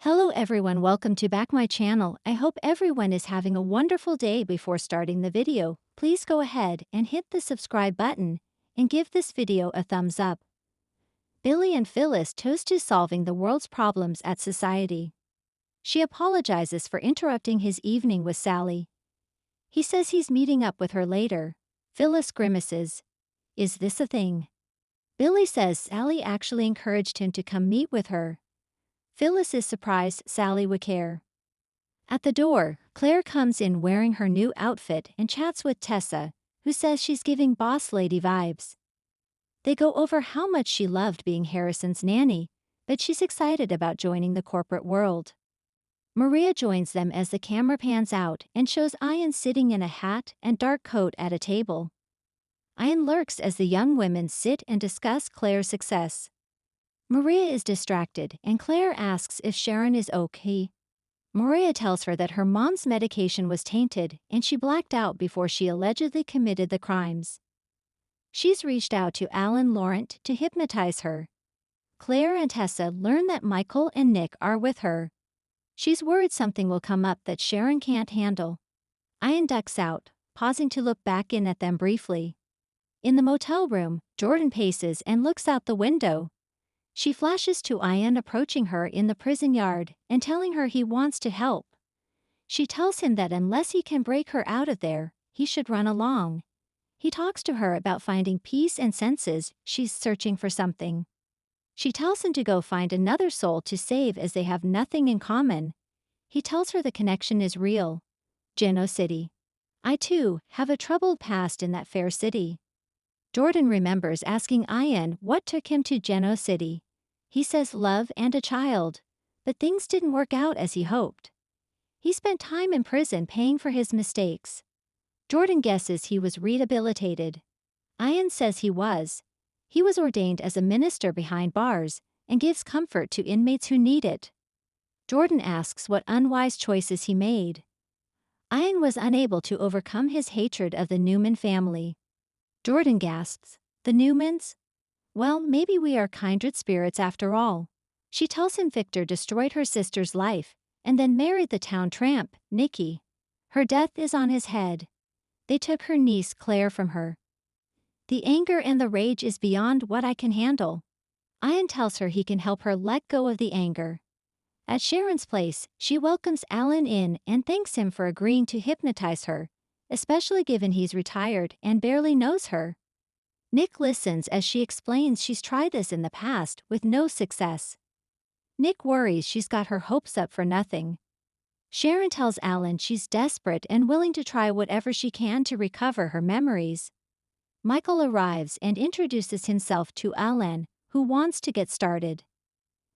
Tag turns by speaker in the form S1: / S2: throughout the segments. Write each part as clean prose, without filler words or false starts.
S1: Hello everyone, welcome to back my channel. I hope everyone is having a wonderful day. Before starting the video, please go ahead and hit the subscribe button and give this video a thumbs up. Billy and Phyllis toast to solving the world's problems at society. She apologizes for interrupting his evening with Sally. He says he's meeting up with her later. Phyllis grimaces. Is this a thing? Billy says Sally actually encouraged him to come meet with her. Phyllis is surprised Sally would care. At the door, Claire comes in wearing her new outfit and chats with Tessa, who says she's giving boss lady vibes. They go over how much she loved being Harrison's nanny, but she's excited about joining the corporate world. Maria joins them as the camera pans out and shows Ian sitting in a hat and dark coat at a table. Ian lurks as the young women sit and discuss Claire's success. Maria is distracted and Claire asks if Sharon is okay. Maria tells her that her mom's medication was tainted and she blacked out before she allegedly committed the crimes. She's reached out to Alan Laurent to hypnotize her. Claire and Tessa learn that Michael and Nick are with her. She's worried something will come up that Sharon can't handle. Ian ducks out, pausing to look back in at them briefly. In the motel room, Jordan paces and looks out the window. She flashes to Ian approaching her in the prison yard and telling her he wants to help. She tells him that unless he can break her out of there, he should run along. He talks to her about finding peace and senses she's searching for something. She tells him to go find another soul to save as they have nothing in common. He tells her the connection is real. Geno City. I too have a troubled past in that fair city. Jordan remembers asking Ian what took him to Geno City. He says love and a child, but things didn't work out as he hoped. He spent time in prison paying for his mistakes. Jordan guesses he was rehabilitated. Ian says he was. He was ordained as a minister behind bars and gives comfort to inmates who need it. Jordan asks what unwise choices he made. Ian was unable to overcome his hatred of the Newman family. Jordan gasps, "The Newmans? Well, maybe we are kindred spirits after all." She tells him Victor destroyed her sister's life and then married the town tramp, Nikki. Her death is on his head. They took her niece Claire from her. The anger and the rage is beyond what I can handle. Ian tells her he can help her let go of the anger. At Sharon's place, she welcomes Alan in and thanks him for agreeing to hypnotize her, especially given he's retired and barely knows her. Nick listens as she explains she's tried this in the past with no success. Nick worries she's got her hopes up for nothing. Sharon tells Alan she's desperate and willing to try whatever she can to recover her memories. Michael arrives and introduces himself to Alan, who wants to get started.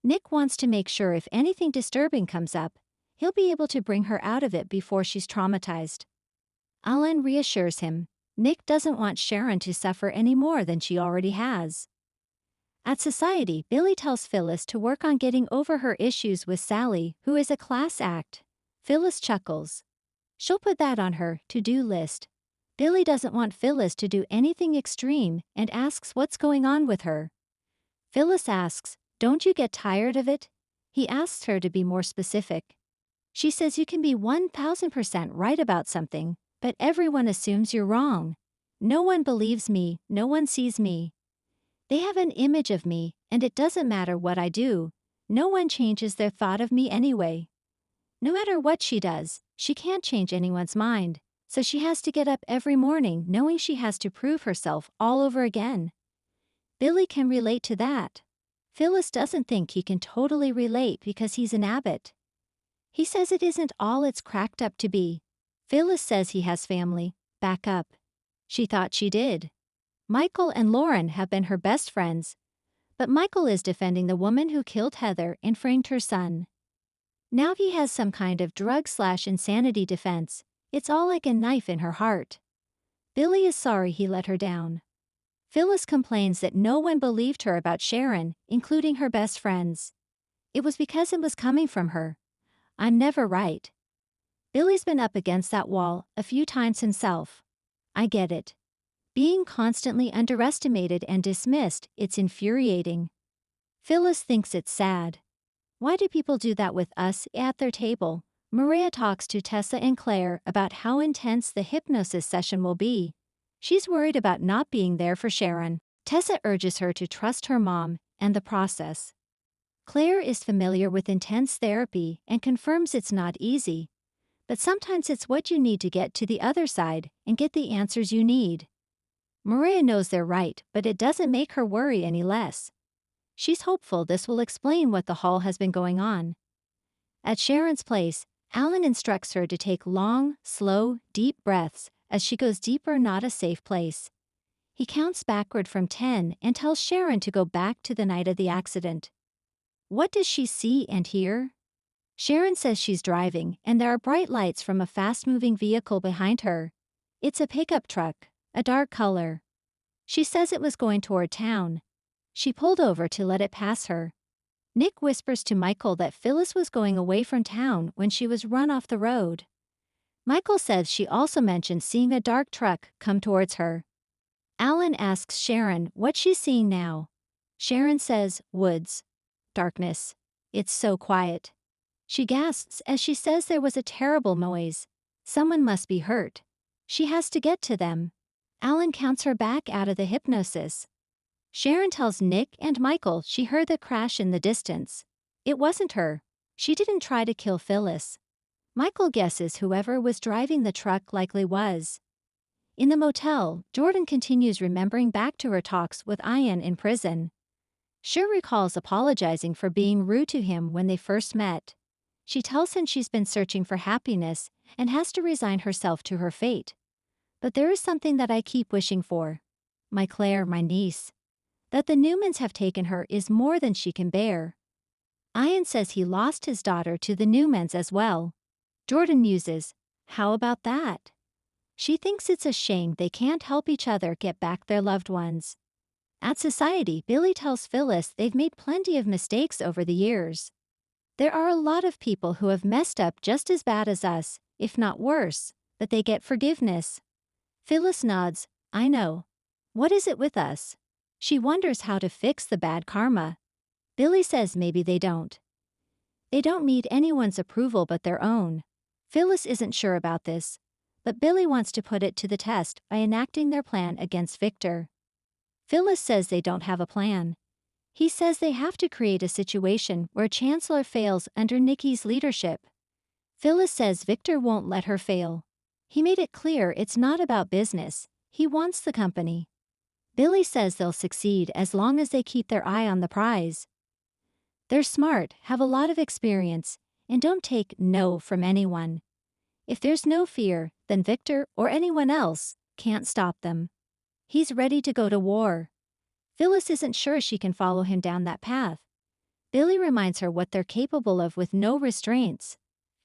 S1: Nick wants to make sure if anything disturbing comes up, he'll be able to bring her out of it before she's traumatized. Alan reassures him, Nick doesn't want Sharon to suffer any more than she already has. At society, Billy tells Phyllis to work on getting over her issues with Sally, who is a class act. Phyllis chuckles. She'll put that on her to-do list. Billy doesn't want Phyllis to do anything extreme and asks what's going on with her. Phyllis asks, "Don't you get tired of it?" He asks her to be more specific. She says you can be 1000% right about something, but everyone assumes you're wrong. No one believes me, no one sees me. They have an image of me, and it doesn't matter what I do. No one changes their thought of me anyway. No matter what she does, she can't change anyone's mind, so she has to get up every morning knowing she has to prove herself all over again. Billy can relate to that. Phyllis doesn't think he can totally relate because he's an abbot. He says it isn't all it's cracked up to be. Phyllis says he has family. Back up. She thought she did. Michael and Lauren have been her best friends, but Michael is defending the woman who killed Heather and framed her son. Now he has some kind of drug/insanity defense. It's all like a knife in her heart. Billy is sorry he let her down. Phyllis complains that no one believed her about Sharon, including her best friends. It was because it was coming from her. I'm never right. Billy's been up against that wall a few times himself. I get it. Being constantly underestimated and dismissed, it's infuriating. Phyllis thinks it's sad. Why do people do that with us at their table? Maria talks to Tessa and Claire about how intense the hypnosis session will be. She's worried about not being there for Sharon. Tessa urges her to trust her mom and the process. Claire is familiar with intense therapy and confirms it's not easy. But sometimes it's what you need to get to the other side and get the answers you need. Maria knows they're right, but it doesn't make her worry any less. She's hopeful this will explain what the hall has been going on. At Sharon's place, Alan instructs her to take long, slow, deep breaths as she goes deeper, not a safe place. He counts backward from 10 and tells Sharon to go back to the night of the accident. What does she see and hear? Sharon says she's driving and there are bright lights from a fast-moving vehicle behind her. It's a pickup truck, a dark color. She says it was going toward town. She pulled over to let it pass her. Nick whispers to Michael that Phyllis was going away from town when she was run off the road. Michael says she also mentioned seeing a dark truck come towards her. Alan asks Sharon what she's seeing now. Sharon says, woods. Darkness. It's so quiet. She gasps as she says there was a terrible noise. Someone must be hurt. She has to get to them. Alan counts her back out of the hypnosis. Sharon tells Nick and Michael she heard the crash in the distance. It wasn't her. She didn't try to kill Phyllis. Michael guesses whoever was driving the truck likely was. In the motel, Jordan continues remembering back to her talks with Ian in prison. She recalls apologizing for being rude to him when they first met. She tells him she's been searching for happiness and has to resign herself to her fate. But there is something that I keep wishing for. My Claire, my niece. That the Newmans have taken her is more than she can bear. Ian says he lost his daughter to the Newmans as well. Jordan muses, how about that? She thinks it's a shame they can't help each other get back their loved ones. At Society, Billy tells Phyllis they've made plenty of mistakes over the years. There are a lot of people who have messed up just as bad as us, if not worse, but they get forgiveness. Phyllis nods, I know. What is it with us? She wonders how to fix the bad karma. Billy says maybe they don't. They don't need anyone's approval but their own. Phyllis isn't sure about this, but Billy wants to put it to the test by enacting their plan against Victor. Phyllis says they don't have a plan. He says they have to create a situation where Chancellor fails under Nikki's leadership. Phyllis says Victor won't let her fail. He made it clear it's not about business. He wants the company. Billy says they'll succeed as long as they keep their eye on the prize. They're smart, have a lot of experience, and don't take no from anyone. If there's no fear, then Victor or anyone else can't stop them. He's ready to go to war. Phyllis isn't sure she can follow him down that path. Billy reminds her what they're capable of with no restraints.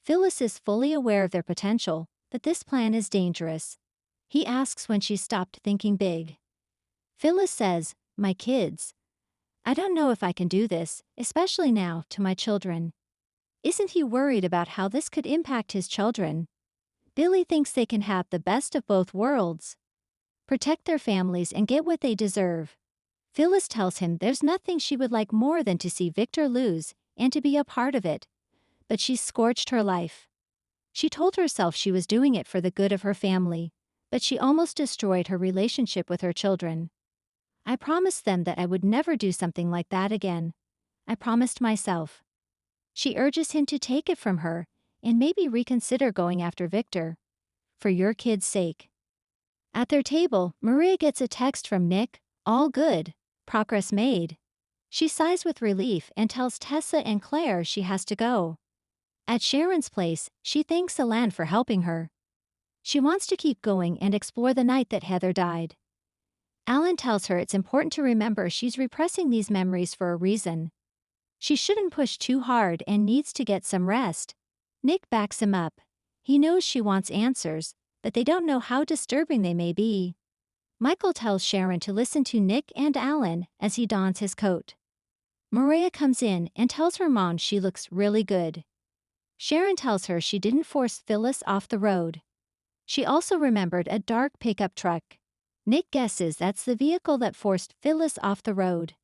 S1: Phyllis is fully aware of their potential, but this plan is dangerous. He asks when she stopped thinking big. Phyllis says, my kids. I don't know if I can do this, especially now, to my children. Isn't he worried about how this could impact his children? Billy thinks they can have the best of both worlds. Protect their families and get what they deserve. Phyllis tells him there's nothing she would like more than to see Victor lose and to be a part of it. But she's scorched her life. She told herself she was doing it for the good of her family, but she almost destroyed her relationship with her children. I promised them that I would never do something like that again. I promised myself. She urges him to take it from her and maybe reconsider going after Victor. For your kids' sake. At their table, Maria gets a text from Nick, all good, progress made. She sighs with relief and tells Tessa and Claire she has to go. At Sharon's place, she thanks Alan for helping her. She wants to keep going and explore the night that Heather died. Alan tells her it's important to remember she's repressing these memories for a reason. She shouldn't push too hard and needs to get some rest. Nick backs him up. He knows she wants answers, but they don't know how disturbing they may be. Michael tells Sharon to listen to Nick and Alan as he dons his coat. Maria comes in and tells her mom she looks really good. Sharon tells her she didn't force Phyllis off the road. She also remembered a dark pickup truck. Nick guesses that's the vehicle that forced Phyllis off the road.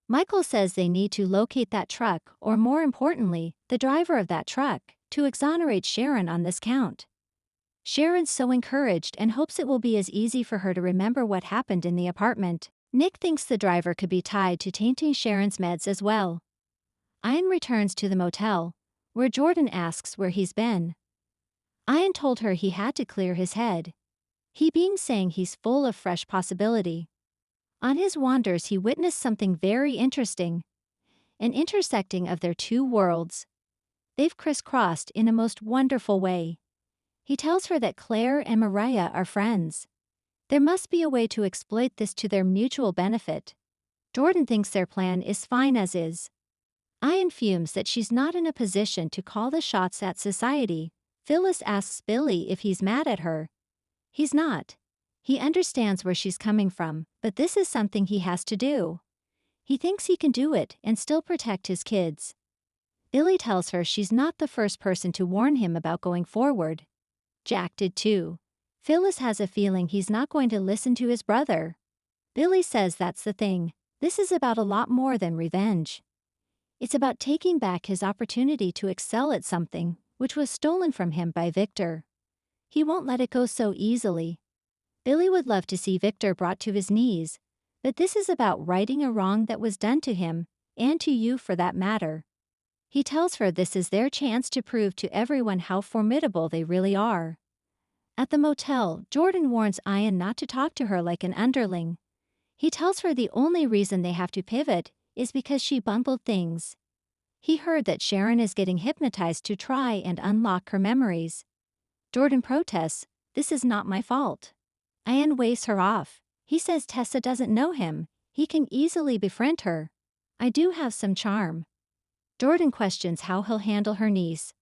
S1: Michael says they need to locate that truck, or more importantly, the driver of that truck, to exonerate Sharon on this count. Sharon's so encouraged and hopes it will be as easy for her to remember what happened in the apartment. Nick thinks the driver could be tied to tainting Sharon's meds as well. Ian returns to the motel, where Jordan asks where he's been. Ian told her he had to clear his head. He being saying he's full of fresh possibility. On his wanders he witnessed something very interesting. An intersecting of their two worlds. They've crisscrossed in a most wonderful way. He tells her that Claire and Mariah are friends. There must be a way to exploit this to their mutual benefit. Jordan thinks their plan is fine as is. Ian fumes that she's not in a position to call the shots at society. Phyllis asks Billy if he's mad at her. He's not. He understands where she's coming from, but this is something he has to do. He thinks he can do it and still protect his kids. Billy tells her she's not the first person to warn him about going forward. Jack did too. Phyllis has a feeling he's not going to listen to his brother. Billy says that's the thing. This is about a lot more than revenge. It's about taking back his opportunity to excel at something, which was stolen from him by Victor. He won't let it go so easily. Billy would love to see Victor brought to his knees, but this is about righting a wrong that was done to him, and to you for that matter. He tells her this is their chance to prove to everyone how formidable they really are. At the motel, Jordan warns Ian not to talk to her like an underling. He tells her the only reason they have to pivot is because she bungled things. He heard that Sharon is getting hypnotized to try and unlock her memories. Jordan protests, "This is not my fault." Ian waves her off. He says Tessa doesn't know him. He can easily befriend her. "I do have some charm." Jordan questions how he'll handle her niece.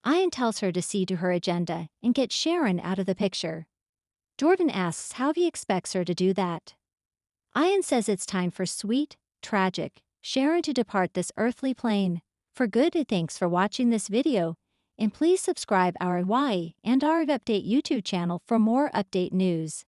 S1: Ian tells her to see to her agenda and get Sharon out of the picture. Jordan asks how he expects her to do that. Ian says it's time for sweet, tragic Sharon to depart this earthly plane. For good, thanks for watching this video, and please subscribe our Y and our Update YouTube channel for more update news.